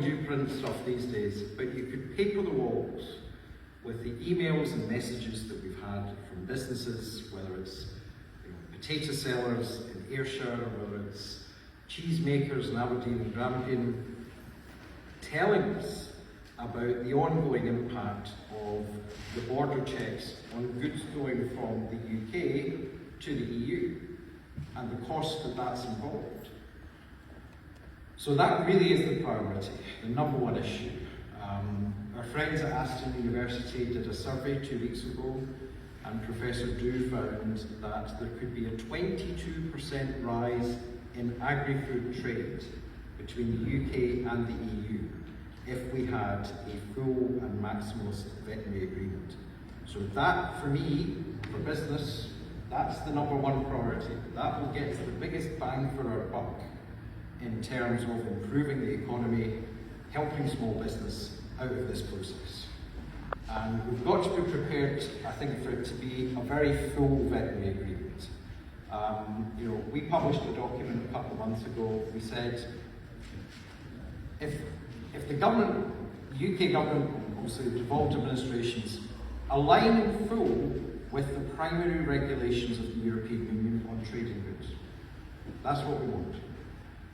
do print stuff these days, but you could paper the walls with the emails and messages that we've had from businesses, whether it's potato sellers in Ayrshire, whether it's cheese makers in Aberdeen and Grampian, telling us about the ongoing impact of the border checks on goods going from the UK to the EU and the cost that that's involved. So that really is the priority, the number one issue. Our friends at Aston University did a survey 2 weeks ago, and Professor Dew found that there could be a 22% rise in agri-food trade between the UK and the EU if we had a full and maximalist veterinary agreement. So that, for me, for business, that's the number one priority. That will get us the biggest bang for our buck in terms of improving the economy, helping small business out of this process. And we've got to be prepared, I think, for it to be a very full veterinary agreement. We published a document a couple of months ago. We said, if the government, UK government, also devolved administrations, align in full with the primary regulations of the European Union on trading goods, that's what we want.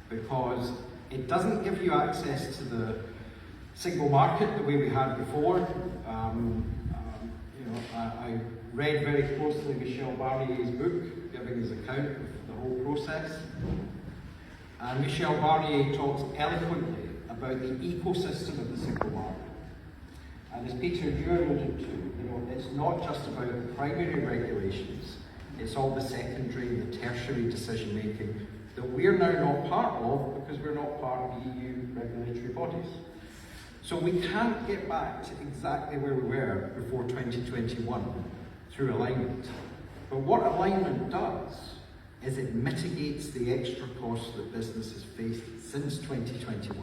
Because it doesn't give you access to the single market the way we had before. I read very closely Michel Barnier's book, giving his account of the whole process. And Michel Barnier talks eloquently about the ecosystem of the single market. And as Peter, you alluded to, it's not just about the primary regulations, it's all the secondary and the tertiary decision making that we're now not part of because we're not part of EU regulatory bodies. So we can't get back to exactly where we were before 2021 through alignment. But what alignment does is it mitigates the extra costs that business has faced since 2021.